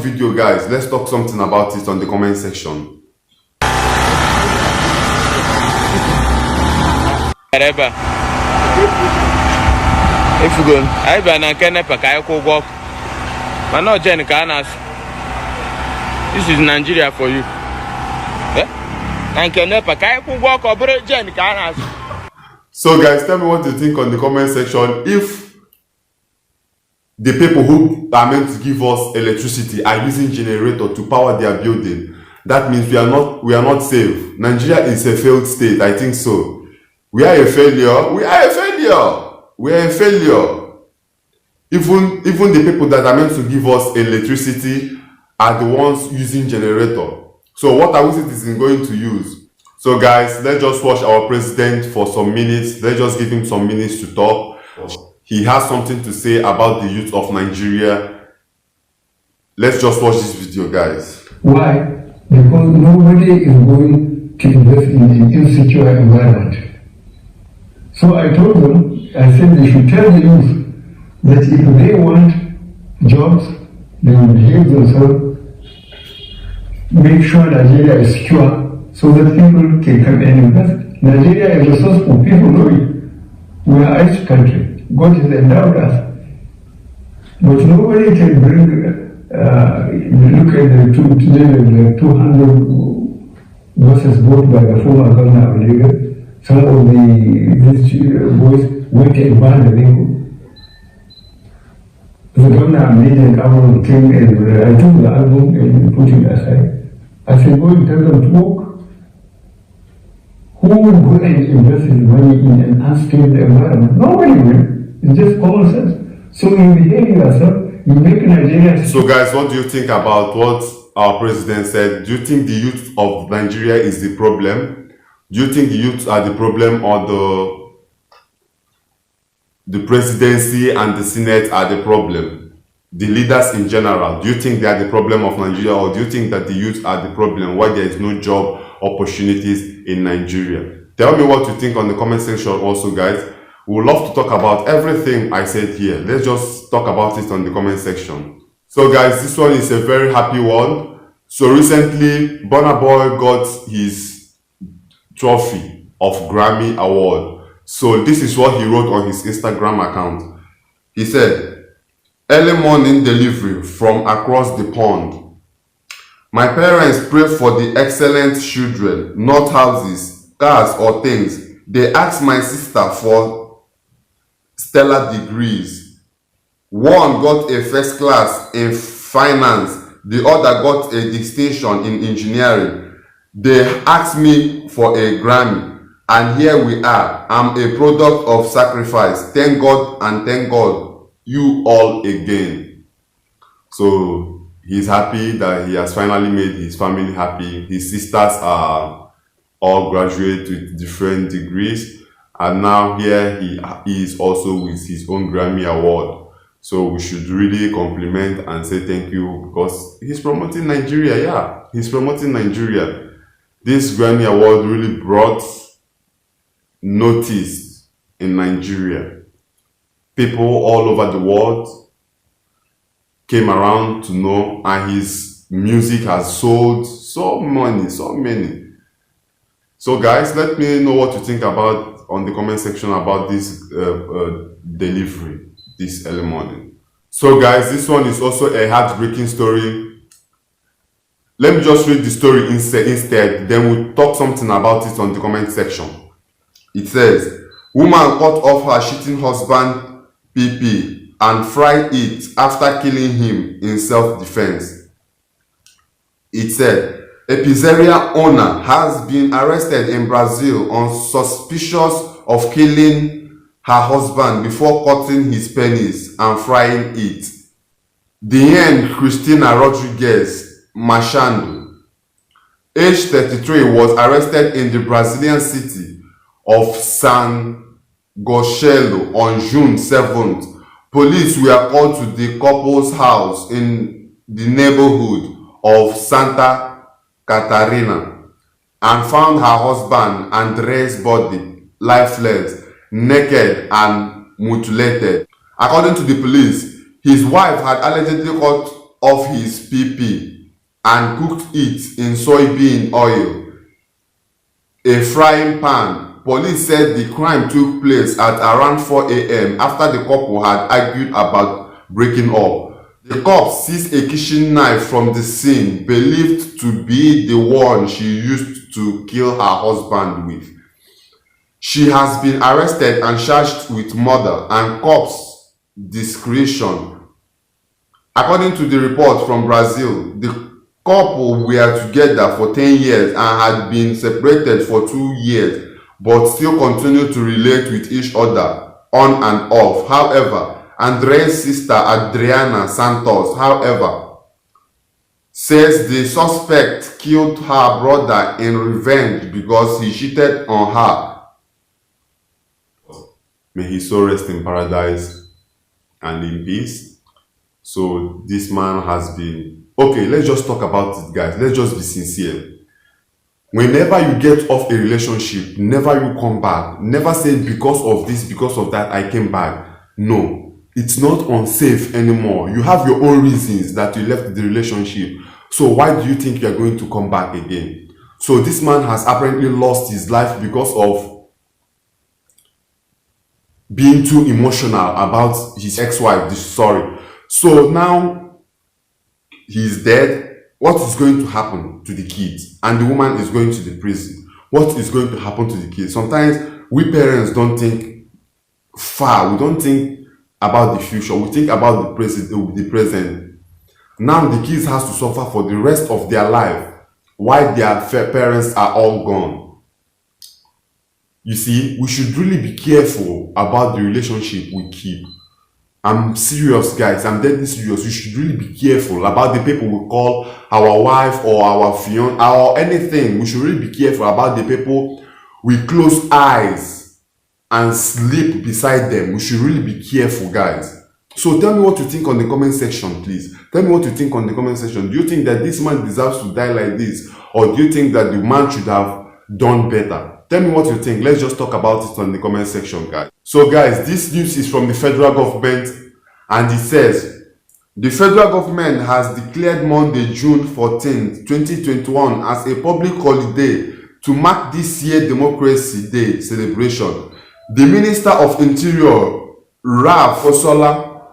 video, guys. Let's talk something about it on the comment section. If you go, I be na kene pa kai ko work. Man no jen ka na. This is Nigeria for you. Eh? And kene pa kai ko work obere jen ka na. So guys, tell me what you think on the comment section. If the people who are meant to give us electricity are using generator to power their building, that means we are not safe. Nigeria is a failed state. I think so. We are a failure. We are a failure. We are a failure. Even the people that are meant to give us electricity are the ones using generator. So what are we citizens going to use? So guys, let's just watch our president for some minutes. Let's just give him some minutes to talk. He has something to say about the youth of Nigeria. Let's just watch this video, guys. Why? Because nobody is going to invest in an insecure environment. So I told them, I said they should tell the youth that if they want jobs, they will behave themselves, make sure Nigeria is secure so that people can come and invest. Nigeria is resourceful, people know it. We are a rich country. God has endowed us. But nobody can bring, look at the 200 buses bought by the former governor of Lagos. Some of these boys went and banned the vehicle. The governor made an album, came and I took the album and put it aside. I said, go and tell them to walk. Who will go and invest his money in an unstable environment? Nobody will. It's just common sense. So you behave yourself, you make Nigeria. So guys, what do you think about what our president said? Do you think the youth of Nigeria is the problem? Do you think the youth are the problem, or the presidency and the Senate are the problem? The leaders in general, do you think they are the problem of Nigeria, or do you think that the youth are the problem, why there is no job opportunities in Nigeria? Tell me what you think on the comment section also, guys. We would love to talk about everything I said here. Let's just talk about it on the comment section. So guys, this one is a very happy one. So recently, Burna Boy got his trophy of Grammy Award. So this is what he wrote on his Instagram account. He said, "Early morning delivery from across the pond. My parents pray for the excellent children, not houses, cars or things. They asked my sister for stellar degrees. One got a first class in finance, the other got a distinction in engineering. They asked me for a Grammy, and here we are. I'm a product of sacrifice. Thank God, and thank God you all again." So he's happy that he has finally made his family happy. His sisters are all graduate with different degrees, and now here he is also with his own Grammy Award. So we should really compliment and say thank you, because he's promoting Nigeria. Yeah, he's promoting Nigeria. This Grammy Award really brought notice in Nigeria. People all over the world came around to know, and his music has sold so many. So guys, let me know what you think about on the comment section about this delivery this early morning. So guys, this one is also a heartbreaking story. Let me just read the story instead, then we'll talk something about it on the comment section. It says, "Woman cut off her cheating husband PP and fried it after killing him in self-defense." It said, "A pizzeria owner has been arrested in Brazil on suspicion of killing her husband before cutting his penis and frying it. Diane Cristina Rodrigues Machado, age 33, was arrested in the Brazilian city of San Gonçalo on June 7th. Police were called to the couple's house in the neighborhood of Santa Catarina and found her husband André's body lifeless, naked and mutilated. According to the police, his wife had allegedly cut of his PP and cooked it in soybean oil, a frying pan. Police said the crime took place at around 4 a.m. after the couple had argued about breaking up. The cops seized a kitchen knife from the scene, believed to be the one she used to kill her husband with. She has been arrested and charged with murder and corpse desecration. According to the report from Brazil, the couple were together for 10 years and had been separated for 2 years, but still continued to relate with each other on and off. However, Andre's sister Adriana Santos, however, says the suspect killed her brother in revenge because he cheated on her. May his soul rest in paradise and in peace. So this man has been... Okay, let's just talk about it, guys. Let's just be sincere. Whenever you get off a relationship, never you come back. Never say because of this, because of that, I came back. No. It's not unsafe anymore. You have your own reasons that you left the relationship. So why do you think you're going to come back again? So this man has apparently lost his life because of being too emotional about his ex-wife. Sorry. So now he's dead. What is going to happen to the kids? And the woman is going to the prison. What is going to happen to the kids? Sometimes we parents don't think far. We don't think about the future. We think about the present. Now the kids has to suffer for the rest of their life while their parents are all gone. You see, we should really be careful about the relationship we keep. I'm serious, guys. I'm deadly serious. We should really be careful about the people we call our wife or our fiance or anything. We should really be careful about the people we close eyes and sleep beside them. We should really be careful, guys. So tell me what you think on the comment section, please. Tell me what you think on the comment section. Do you think that this man deserves to die like this? Or do you think that the man should have done better? Tell me what you think. Let's just talk about it on the comment section, guys. So guys, this news is from the federal government, and it says, the federal government has declared Monday, June 14, 2021 as a public holiday to mark this year's Democracy Day celebration. The Minister of Interior, Ralph Fosola,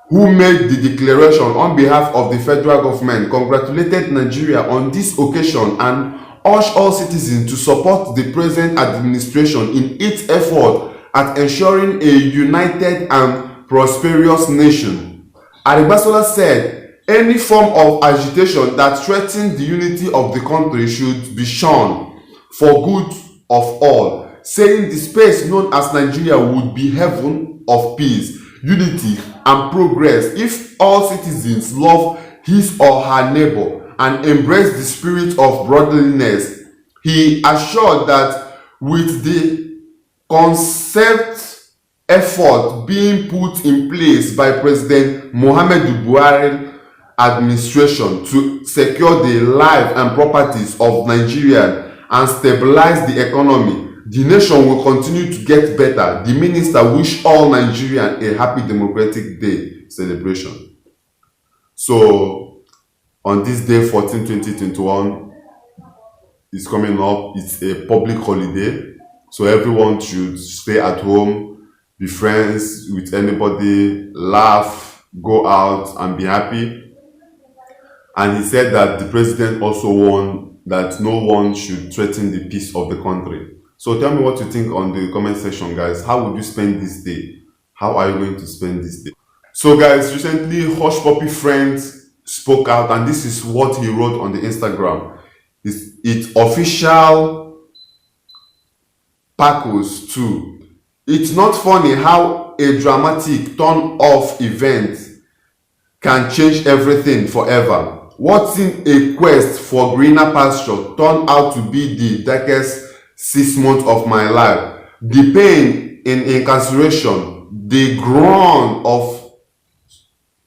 who made the declaration on behalf of the federal government, congratulated Nigeria on this occasion and urged all citizens to support the present administration in its effort at ensuring a united and prosperous nation. Arigbasola said, any form of agitation that threatens the unity of the country should be shunned for good of all, saying the space known as Nigeria would be heaven of peace, unity, and progress if all citizens love his or her neighbor and embrace the spirit of brotherliness. He assured that with the concept effort being put in place by President Muhammadu Buhari administration to secure the lives and properties of Nigerians and stabilize the economy, the nation will continue to get better. The minister wished all Nigerians a happy Democratic Day celebration. So, on this day 14, 2021, is coming up. It's a public holiday. So everyone should stay at home, be friends with anybody, laugh, go out and be happy. And he said that the president also warned that no one should threaten the peace of the country. So tell me what you think on the comment section, guys. How would you spend this day? How are you going to spend this day? So guys, recently Hush Puppy Friends spoke out, and this is what he wrote on the Instagram. It's official Pacos too. It's not funny how a dramatic turn-off event can change everything forever. What's in a quest for greener pasture turned out to be the darkest 6 months of my life. The pain in incarceration, the groan of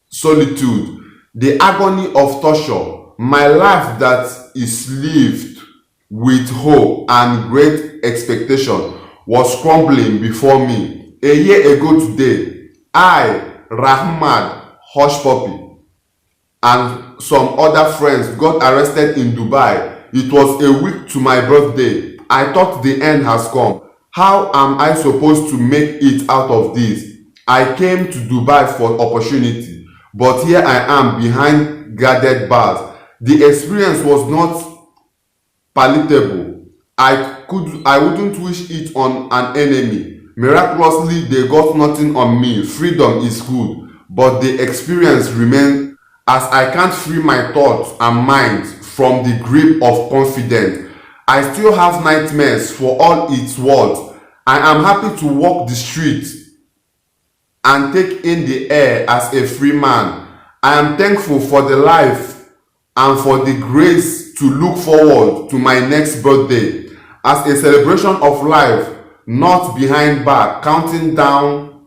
solitude, the agony of torture, my life that is lived with hope and great expectation was crumbling before me. A year ago today, I, Rahmad Hush Puppy, and some other friends got arrested in Dubai. It was a week to my birthday. I thought the end has come. How am I supposed to make it out of this? I came to Dubai for opportunity, but here I am behind guarded bars. The experience was not palatable. I wouldn't wish it on an enemy. Miraculously, they got nothing on me. Freedom is good, but the experience remains, as I can't free my thoughts and mind from the grip of confidence. I still have nightmares for all it's worth. I am happy to walk the streets and take in the air as a free man. I am thankful for the life and for the grace to look forward to my next birthday as a celebration of life, not behind bar, counting down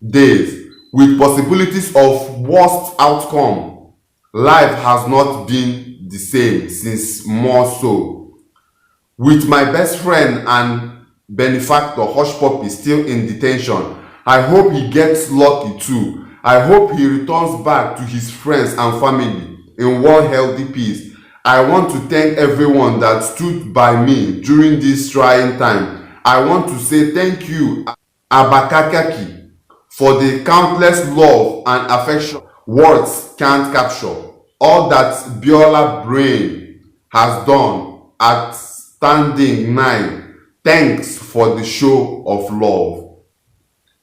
days with possibilities of worst outcome. Life has not been the same since, more so. With my best friend and benefactor Hushpuppi still in detention, I hope he gets lucky too. I hope he returns back to his friends and family in one healthy peace. I want to thank everyone that stood by me during this trying time. I want to say thank you, Abakakaki, for the countless love and affection words can't capture. All that Biola brain has done at standing 9. Thanks for the show of love.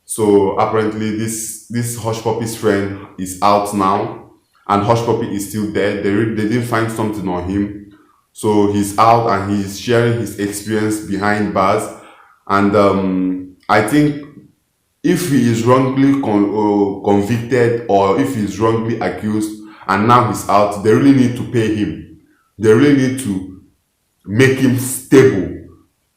So apparently this Hushpuppi's friend is out now, and Hushpuppi is still there. They didn't find something on him, so he's out and he's sharing his experience behind bars. And I think if he is wrongly convicted, or if he's wrongly accused and now he's out, they really need to pay him. They really need to make him stable.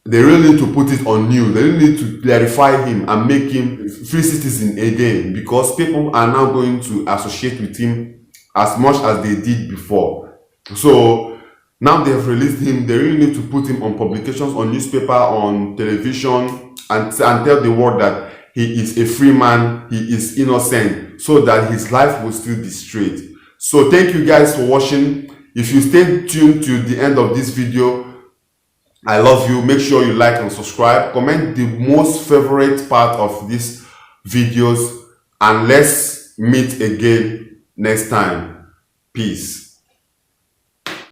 They really need to put it on news. They really need to clarify him and make him free citizen again, because people are now going to associate with him as much as they did before. So now they have released him. They really need to put him on publications, on newspaper, on television, and tell the world that he is a free man, he is innocent, so that his life will still be straight. So thank you guys for watching. If you stay tuned to the end of this video, I love you. Make sure you like and subscribe. Comment the most favorite part of these videos, and let's meet again next time. Peace.